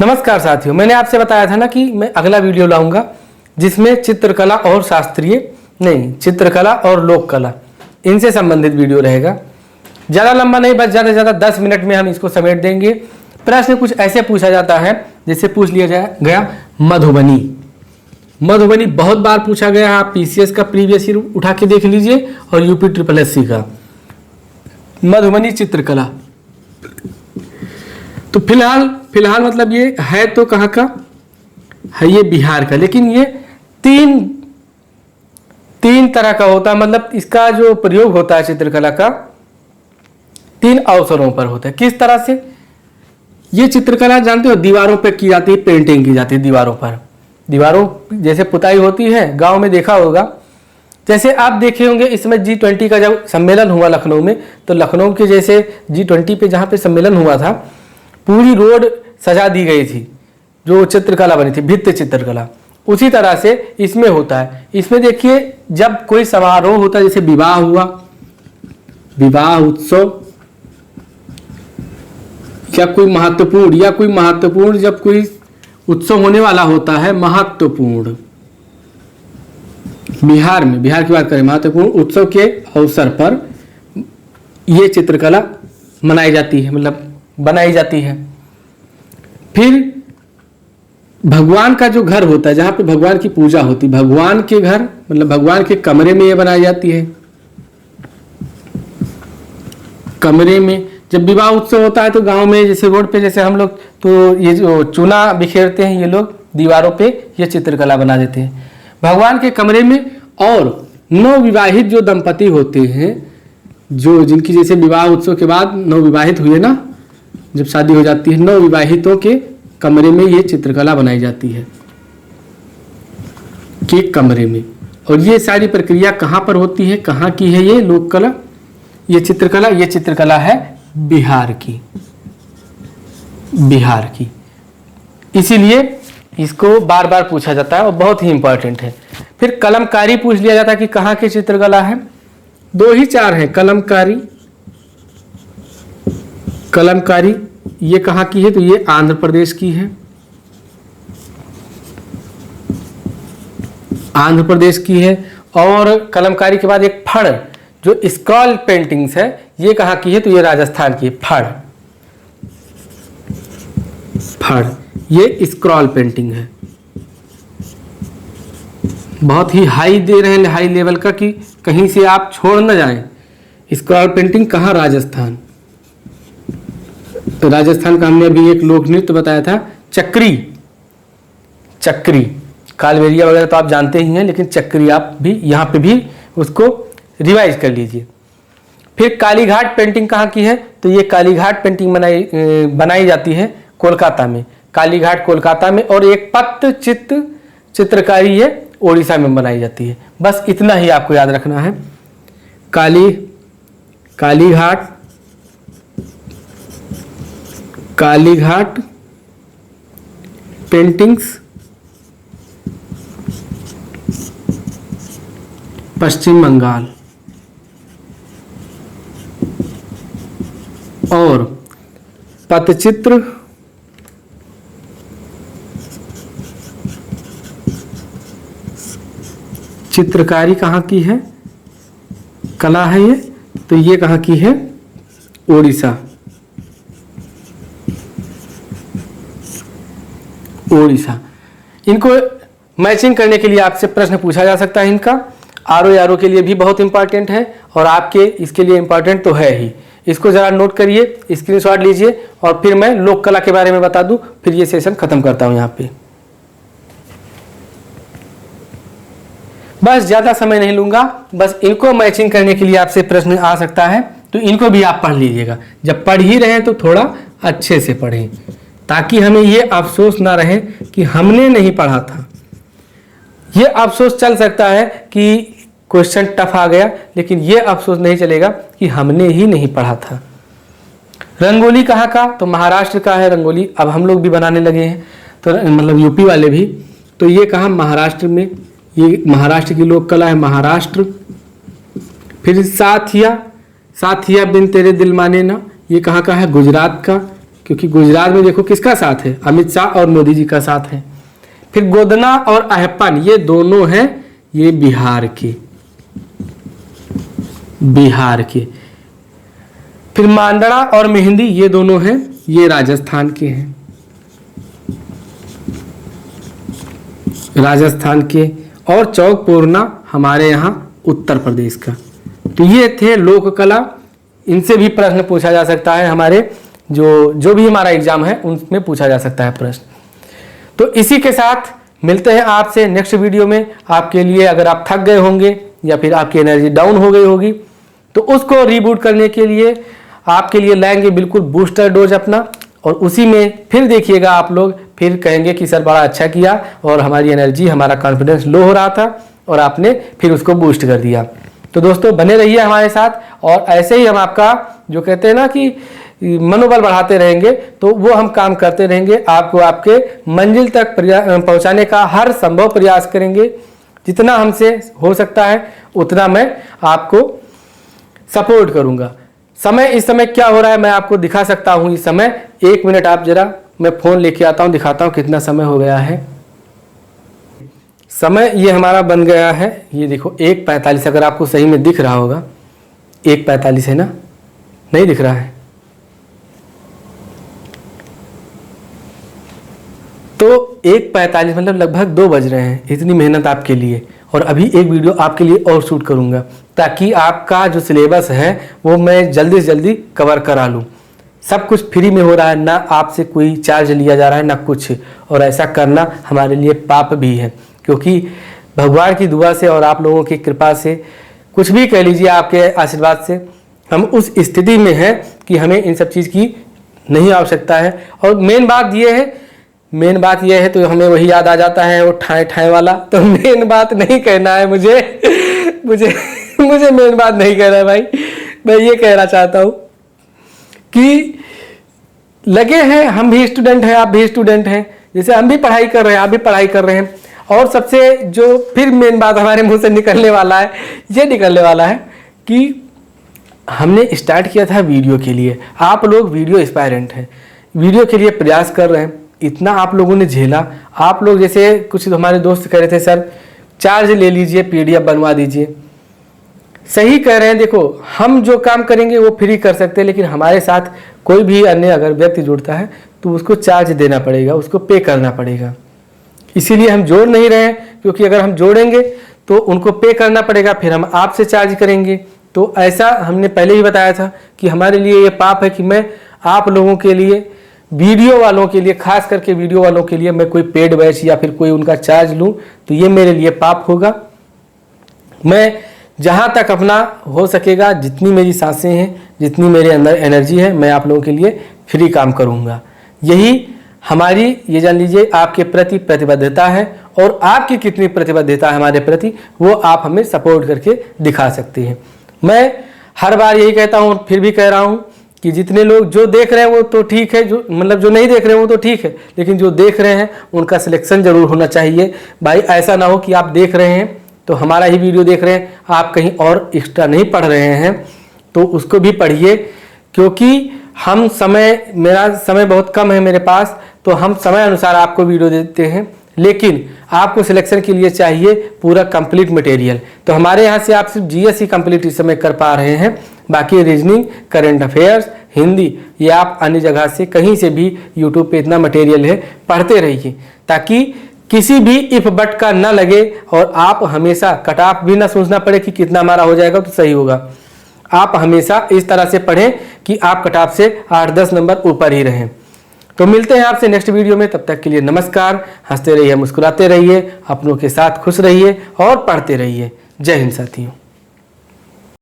नमस्कार साथियों, मैंने आपसे बताया था ना कि मैं अगला वीडियो लाऊंगा जिसमें चित्रकला और चित्रकला और लोक कला इनसे संबंधित वीडियो रहेगा। ज़्यादा लंबा नहीं, बस ज़्यादा से ज़्यादा 10 मिनट में हम इसको समेट देंगे। प्रश्न कुछ ऐसे पूछा जाता है जैसे पूछ लिया गया मधुबनी। मधुबनी बहुत बार पूछा गया है। आप पीसीएस का प्रीवियस ईयर उठा के देख लीजिए और यूपी SSC का। मधुबनी चित्रकला तो फिलहाल मतलब ये है तो कहाँ का है, ये बिहार का, लेकिन ये तीन तरह का होता है। मतलब इसका जो प्रयोग होता है चित्रकला का 3 अवसरों पर होता है। किस तरह से? ये चित्रकला जानते हो दीवारों पे की जाती है, पेंटिंग की जाती है दीवारों पर। दीवारों जैसे पुताई होती है, गांव में देखा होगा। जैसे आप देखे होंगे इसमें G20 का जब सम्मेलन हुआ लखनऊ में, तो लखनऊ के जैसे G20 पे जहाँ पे सम्मेलन हुआ था, पूरी रोड सजा दी गई थी, जो चित्रकला बनी थी, भित्ति चित्रकला। उसी तरह से इसमें होता है। इसमें देखिए जब कोई समारोह होता है, जैसे विवाह हुआ, विवाह उत्सव, या कोई महत्वपूर्ण जब कोई उत्सव होने वाला होता है, महत्वपूर्ण, बिहार की बात करें, महत्वपूर्ण उत्सव के अवसर पर ये चित्रकला मनाई जाती है, मतलब बनाई जाती है। फिर भगवान का जो घर होता है, जहाँ पे भगवान की पूजा होती है, भगवान के घर मतलब भगवान के कमरे में ये बनाई जाती है। कमरे में जब विवाह उत्सव होता है तो गांव में जैसे रोड पे जैसे हम लोग तो ये जो चूना बिखेरते हैं, ये लोग दीवारों पे ये चित्रकला बना देते हैं भगवान के कमरे में। और नवविवाहित जो दंपति होते हैं, जो जिनकी जैसे विवाह उत्सव के बाद नवविवाहित हुए ना, जब शादी हो जाती है, नवविवाहितों के कमरे में ये चित्रकला बनाई जाती है, के कमरे में। और ये सारी प्रक्रिया कहाँ पर होती है, कहाँ की है ये लोक कला, ये चित्रकला है बिहार की। इसीलिए इसको बार बार पूछा जाता है और बहुत ही इंपॉर्टेंट है। फिर कलमकारी पूछ लिया जाता है कि कहाँ की चित्रकला है। 2 ही 4 है। कलमकारी ये कहाँ की है, तो ये आंध्र प्रदेश की है, आंध्र प्रदेश की है। और कलमकारी के बाद एक फड़ जो स्क्रॉल पेंटिंग्स है, ये कहाँ की है, तो ये राजस्थान की है। फड़ ये स्क्रॉल पेंटिंग है। बहुत ही हाई दे रहे हैं, हाई लेवल का, कि कहीं से आप छोड़ न जाएं। स्क्रॉल पेंटिंग कहाँ? राजस्थान। तो राजस्थान का हमने अभी एक लोक नृत्य बताया था, चक्री, कालबेलिया वगैरह तो आप जानते ही हैं, लेकिन चक्री आप भी यहाँ पे भी उसको रिवाइज कर लीजिए। फिर कालीघाट पेंटिंग कहाँ की है, तो ये कालीघाट पेंटिंग बनाई जाती है कोलकाता में, कालीघाट कोलकाता में। और एक पट्टचित्र चित्रकारी ये ओडिशा में बनाई जाती है। बस इतना ही आपको याद रखना है। कालीघाट पेंटिंग्स पश्चिम बंगाल, और पट्टचित्र चित्रकारी कहाँ की है, कला है ये, तो ये कहाँ की है? ओडिशा। इनको मैचिंग करने के लिए आपसे प्रश्न पूछा जा सकता है। इनका आरओ के लिए भी बहुत इंपॉर्टेंट है, और आपके इसके लिए इंपॉर्टेंट तो है ही। इसको ज़रा नोट करिए, स्क्रीनशॉट लीजिए, और फिर मैं लोक कला के बारे में बता दूं, फिर ये सेशन खत्म करता हूं यहाँ पे। बस ज़्यादा समय नहीं लूँगा, बस इनको मैचिंग करने के लिए आपसे प्रश्न आ सकता है, तो इनको भी आप पढ़ लीजिएगा। जब पढ़ ही रहे तो थोड़ा अच्छे से पढ़ें, ताकि हमें ये अफसोस ना रहे कि हमने नहीं पढ़ा था। ये अफसोस चल सकता है कि क्वेश्चन टफ आ गया, लेकिन ये अफसोस नहीं चलेगा कि हमने ही नहीं पढ़ा था। रंगोली कहाँ का, तो महाराष्ट्र का है रंगोली। अब हम लोग भी बनाने लगे हैं, तो मतलब यूपी वाले भी। तो ये कहाँ? महाराष्ट्र में। ये महाराष्ट्र की लोक कला है, महाराष्ट्र। फिर साथिया बिन तेरे दिल माने ना, ये कहाँ का है? गुजरात का। क्योंकि गुजरात में देखो किसका साथ है, अमित शाह और मोदी जी का साथ है। फिर गोदना और अहप्पन ये दोनों हैं, ये बिहार के। फिर मांडरा और मेहंदी ये दोनों हैं, ये राजस्थान के हैं, राजस्थान के। और चौक पूर्णा हमारे यहाँ उत्तर प्रदेश का। तो ये थे लोक कला। इनसे भी प्रश्न पूछा जा सकता है, हमारे जो भी हमारा एग्जाम है उनमें पूछा जा सकता है प्रश्न। तो इसी के साथ मिलते हैं आपसे नेक्स्ट वीडियो में। आपके लिए अगर आप थक गए होंगे या फिर आपकी एनर्जी डाउन हो गई होगी तो उसको रीबूट करने के लिए आपके लिए लाएंगे बिल्कुल बूस्टर डोज अपना, और उसी में फिर देखिएगा आप लोग, फिर कहेंगे कि सर बड़ा अच्छा किया और हमारी एनर्जी, हमारा कॉन्फिडेंस लो हो रहा था और आपने फिर उसको बूस्ट कर दिया। तो दोस्तों बने रहिए हमारे साथ, और ऐसे ही हम आपका जो कहते हैं ना कि मनोबल बढ़ाते रहेंगे, तो वो हम काम करते रहेंगे। आपको आपके मंजिल तक पहुंचाने का हर संभव प्रयास करेंगे। जितना हमसे हो सकता है उतना मैं आपको सपोर्ट करूंगा। समय इस समय क्या हो रहा है मैं आपको दिखा सकता हूं। इस समय 1 मिनट आप जरा, मैं फ़ोन लेके आता हूं, दिखाता हूं कितना समय हो गया है। समय ये हमारा बन गया है, ये देखो 1:45। अगर आपको सही में दिख रहा होगा 1:45 है ना, नहीं दिख रहा है तो 1:45 मतलब लगभग 2 बज रहे हैं। इतनी मेहनत आपके लिए, और अभी एक वीडियो आपके लिए और शूट करूंगा ताकि आपका जो सिलेबस है वो मैं जल्दी से जल्दी कवर करा लूँ। सब कुछ फ्री में हो रहा है, ना आपसे कोई चार्ज लिया जा रहा है ना कुछ, और ऐसा करना हमारे लिए पाप भी है, क्योंकि भगवान की दुआ से और आप लोगों की कृपा से, कुछ भी कह लीजिए, आपके आशीर्वाद से हम उस स्थिति में हैं कि हमें इन सब चीज़ की नहीं आवश्यकता है। और मेन बात यह है तो हमें वही याद आ जाता है, वो ठाए ठाए वाला। तो मेन बात नहीं कहना है मुझे मेन बात नहीं कहना है भाई। मैं ये कहना चाहता हूँ कि लगे हैं, हम भी स्टूडेंट हैं, आप भी स्टूडेंट हैं, जैसे हम भी पढ़ाई कर रहे हैं, आप भी पढ़ाई कर रहे हैं। और सबसे जो फिर मेन बात हमारे मुंह से निकलने वाला है कि हमने स्टार्ट किया था वीडियो के लिए। आप लोग वीडियो एस्पायरेंट हैं, वीडियो के लिए प्रयास कर रहे हैं, इतना आप लोगों ने झेला। आप लोग जैसे कुछ हमारे दोस्त कह रहे थे सर चार्ज ले लीजिए, PDF बनवा दीजिए। सही कह रहे हैं, देखो हम जो काम करेंगे वो फ्री कर सकते हैं, लेकिन हमारे साथ कोई भी अन्य अगर व्यक्ति जुड़ता है तो उसको चार्ज देना पड़ेगा, उसको पे करना पड़ेगा। इसीलिए हम जोड़ नहीं रहे हैं, क्योंकि अगर हम जोड़ेंगे तो उनको पे करना पड़ेगा, फिर हम आपसे चार्ज करेंगे। तो ऐसा हमने पहले ही बताया था कि हमारे लिए ये पाप है कि मैं आप लोगों के लिए, वीडियो वालों के लिए, खास करके वीडियो वालों के लिए मैं कोई पेड बैच या फिर कोई उनका चार्ज लूँ, तो ये मेरे लिए पाप होगा। मैं जहाँ तक अपना हो सकेगा, जितनी मेरी सांसें हैं, जितनी मेरे अंदर एनर्जी है, मैं आप लोगों के लिए फ्री काम करूँगा। यही हमारी, ये जान लीजिए, आपके प्रति प्रतिबद्धता है। और आपकी कितनी प्रतिबद्धता है हमारे प्रति, वो आप हमें सपोर्ट करके दिखा सकते हैं। मैं हर बार यही कहता हूँ, फिर भी कह रहा हूँ कि जितने लोग जो देख रहे हैं वो तो ठीक है, जो नहीं देख रहे हैं वो तो ठीक है, लेकिन जो देख रहे हैं उनका सिलेक्शन जरूर होना चाहिए भाई। ऐसा ना हो कि आप देख रहे हैं तो हमारा ही वीडियो देख रहे हैं, आप कहीं और एक्स्ट्रा नहीं पढ़ रहे हैं, तो उसको भी पढ़िए। क्योंकि मेरा समय बहुत कम है मेरे पास, तो हम समय अनुसार आपको वीडियो देते हैं, लेकिन आपको सिलेक्शन के लिए चाहिए पूरा कंप्लीट मटेरियल। तो हमारे यहाँ से आप सिर्फ GS ही कंप्लीट इस समय कर पा रहे हैं, बाकी रीजनिंग, करंट अफेयर्स, हिंदी, ये आप अन्य जगह से कहीं से भी यूट्यूब पे इतना मटेरियल है, पढ़ते रहिए, ताकि किसी भी इफ बट का ना लगे और आप हमेशा कट ऑफ भी ना सोचना पड़े कि कितना हमारा हो जाएगा तो सही होगा। आप हमेशा इस तरह से पढ़ें कि आप कट ऑफ से 8-10 नंबर ऊपर ही रहें। तो मिलते हैं आपसे नेक्स्ट वीडियो में, तब तक के लिए नमस्कार। हंसते रहिए, मुस्कुराते रहिए, अपनों के साथ खुश रहिए और पढ़ते रहिए। जय हिंद साथियों।